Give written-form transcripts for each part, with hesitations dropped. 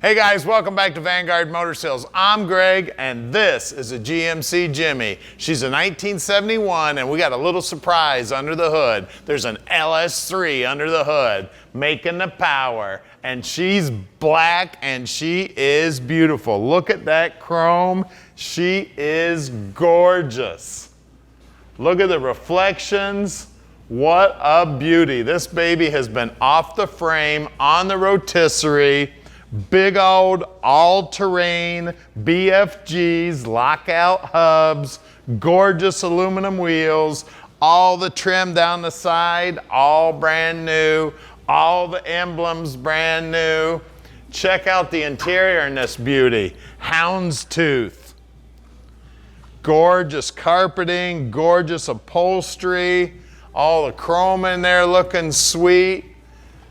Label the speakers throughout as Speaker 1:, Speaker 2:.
Speaker 1: Hey guys, welcome back to Vanguard Motor Sales. I'm Greg, and this is a GMC Jimmy. She's a 1971, and we got a little surprise under the hood. There's an LS3 under the hood, making the power, and she's black, and she is beautiful. Look at that chrome. She is gorgeous. Look at the reflections. What a beauty. This baby has been off the frame, on the rotisserie. Big old all-terrain BFGs, lockout hubs, gorgeous aluminum wheels, all the trim down the side, all brand new, all the emblems brand new. Check out the interior in this beauty, houndstooth. Gorgeous carpeting, gorgeous upholstery, all the chrome in there looking sweet.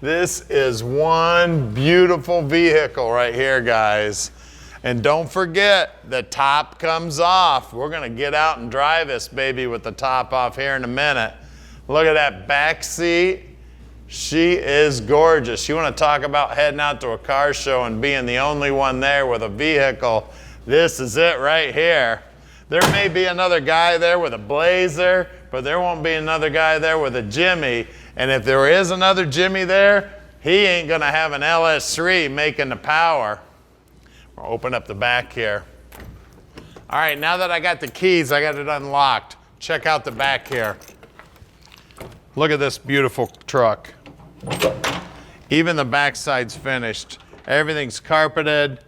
Speaker 1: This is one beautiful vehicle right here, guys. And don't forget, the top comes off. We're gonna get out and drive this baby with the top off here in a minute. Look at that back seat. She is gorgeous. You wanna talk about heading out to a car show and being the only one there with a vehicle, this is it right here. There may be another guy there with a Blazer, but there won't be another guy there with a Jimmy. And if there is another Jimmy there, he ain't gonna have an LS3 making the power. We'll open up the back here. All right, now that I got the keys, I got it unlocked. Check out the back here. Look at this beautiful truck. Even the backside's finished. Everything's carpeted.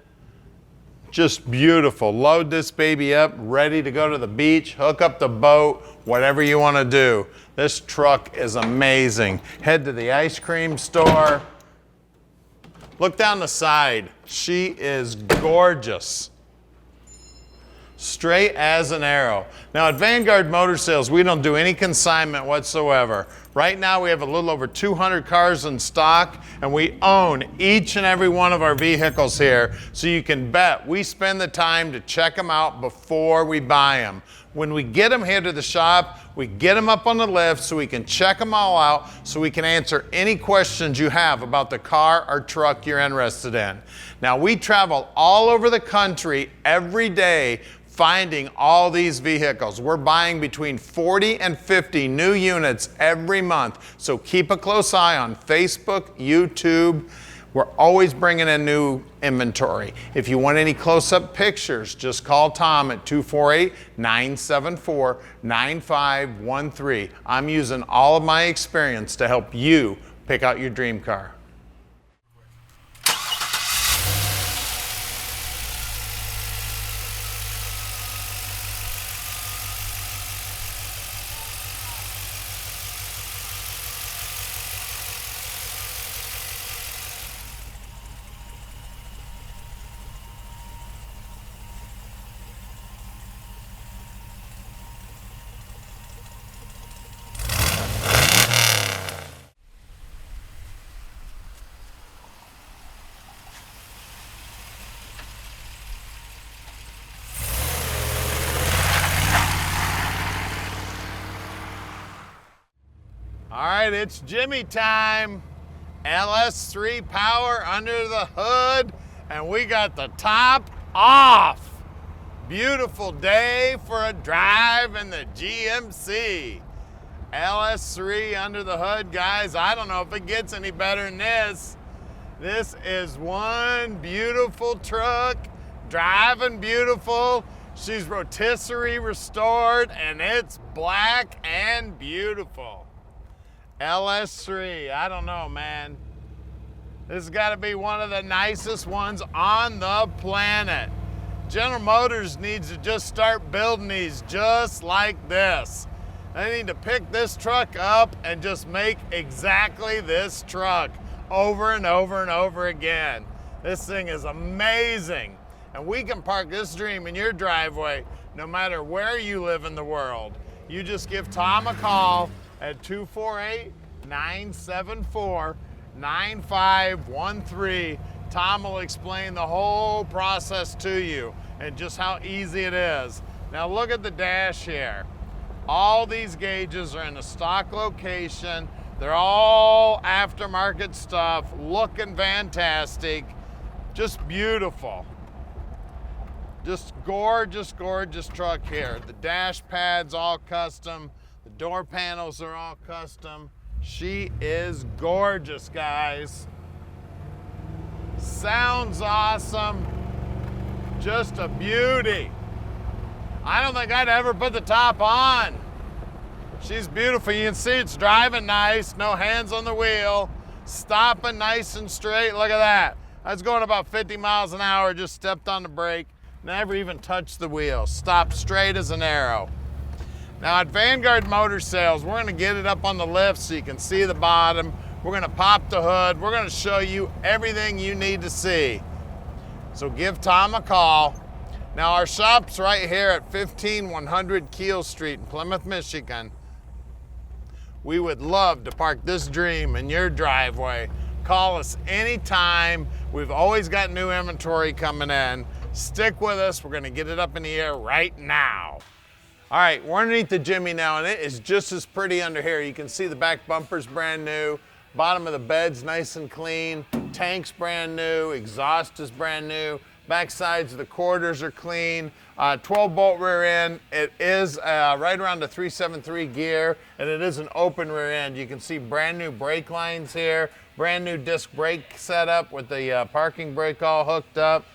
Speaker 1: Just beautiful. Load this baby up, ready to go to the beach, hook up the boat, whatever you want to do. This truck is amazing. Head to the ice cream store. Look down the side. She is gorgeous. Straight as an arrow. Now at Vanguard Motor Sales, we don't do any consignment whatsoever. Right now we have a little over 200 cars in stock, and we own each and every one of our vehicles here, so you can bet we spend the time to check them out before we buy them. When we get them here to the shop, we get them up on the lift so we can check them all out, so we can answer any questions you have about the car or truck you're interested in. Now we travel all over the country every day finding all these vehicles. We're buying between 40 and 50 new units every month. So keep a close eye on Facebook, YouTube. We're always bringing in new inventory. If you want any close-up pictures, just call Tom at 248-974-9513. I'm using all of my experience to help you pick out your dream car. All right, it's Jimmy time. LS3 power under the hood, and we got the top off. Beautiful day for a drive in the GMC. LS3 under the hood, guys. I don't know if it gets any better than this. This is one beautiful truck, driving beautiful. She's rotisserie restored, and it's black and beautiful. LS3, I don't know, man. This has got to be one of the nicest ones on the planet. General Motors needs to just start building these just like this. They need to pick this truck up and just make exactly this truck over and over and over again. This thing is amazing. And we can park this dream in your driveway no matter where you live in the world. You just give Tom a call at 248-974-9513. Tom will explain the whole process to you and just how easy it is. Now look at the dash here. All these gauges are in a stock location. They're all aftermarket stuff, looking fantastic. Just beautiful. Just gorgeous, gorgeous truck here. The dash pad's all custom. The door panels are all custom. She is gorgeous, guys. Sounds awesome. Just a beauty. I don't think I'd ever put the top on. She's beautiful. You can see it's driving nice. No hands on the wheel. Stopping nice and straight. Look at that. I was going about 50 miles an hour. Just stepped on the brake. Never even touched the wheel. Stopped straight as an arrow. Now at Vanguard Motor Sales, we're gonna get it up on the lift so you can see the bottom. We're gonna pop the hood. We're gonna show you everything you need to see. So give Tom a call. Now our shop's right here at 15100 Keel Street in Plymouth, Michigan. We would love to park this dream in your driveway. Call us anytime. We've always got new inventory coming in. Stick with us. We're gonna get it up in the air right now. All right, we're underneath the Jimmy now, and it is just as pretty under here. You can see the back bumper's brand new, bottom of the bed's nice and clean, tank's brand new, exhaust is brand new, back sides of the quarters are clean, 12-bolt rear end. It is right around the 373 gear, and it is an open rear end. You can see brand new brake lines here, brand new disc brake setup with the parking brake all hooked up.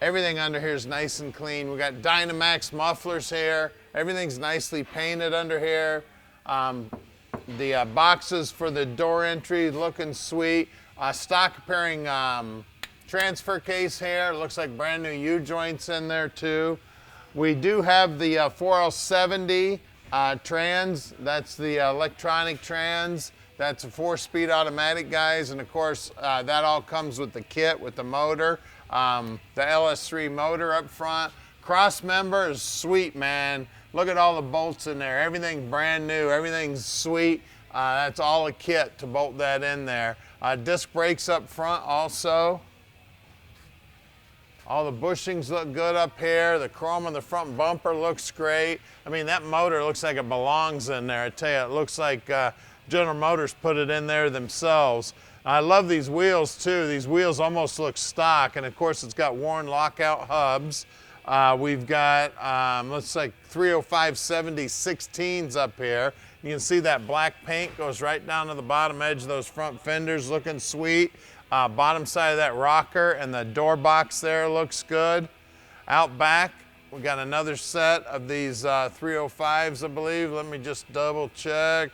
Speaker 1: Everything under here is nice and clean. We got Dynamax mufflers here. Everything's nicely painted under here. The boxes for the door entry looking sweet. Stock appearing transfer case here. Looks like brand new U-joints in there too. We do have the 4L70 trans. That's the electronic trans. That's a 4-speed automatic, guys. And of course, that all comes with the kit with the motor. The LS3 motor up front. Cross member is sweet, man. Look at all the bolts in there. Everything's brand new. Everything's sweet. That's all a kit to bolt that in there. Disc brakes up front also. All the bushings look good up here. The chrome on the front bumper looks great. I mean, that motor looks like it belongs in there. I tell you, it looks like General Motors put it in there themselves. I love these wheels too. These wheels almost look stock, and of course it's got worn lockout hubs. We've got, looks like 305/70 16s up here. You can see that black paint goes right down to the bottom edge of those front fenders, looking sweet. Bottom side of that rocker and the door box there looks good. Out back, we got another set of these 305s, I believe. Let me just double check.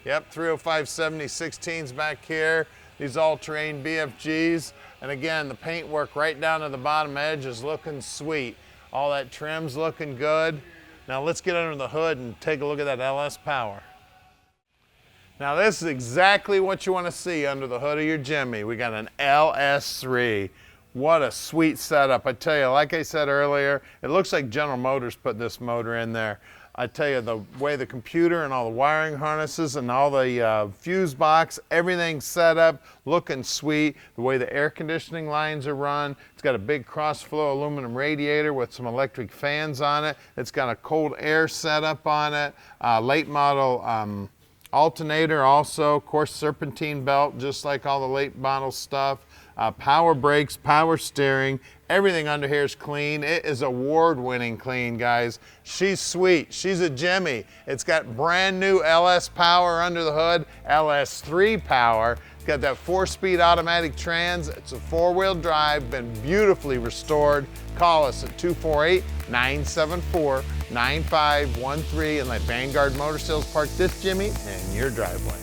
Speaker 1: Yep, 305/70 16s back here. These all-terrain BFGs. And again, the paint work right down to the bottom edge is looking sweet. All that trim's looking good. Now let's get under the hood and take a look at that LS power. Now this is exactly what you want to see under the hood of your Jimmy. We got an LS3. What a sweet setup. I tell you, like I said earlier, it looks like General Motors put this motor in there. I tell you, the way the computer and all the wiring harnesses and all the fuse box, everything's set up, looking sweet. The way the air conditioning lines are run. It's got a big cross-flow aluminum radiator with some electric fans on it. It's got a cold air setup on it. Late model alternator also, of course, serpentine belt, just like all the late model stuff. Power brakes, power steering, everything under here is clean. It is award-winning clean, guys. She's sweet. She's a Jimmy. It's got brand new LS power under the hood, LS3 power. It's got that 4-speed automatic trans. It's a 4-wheel drive, been beautifully restored. Call us at 248-974-9513 and let Vanguard Motor Sales park this Jimmy in your driveway.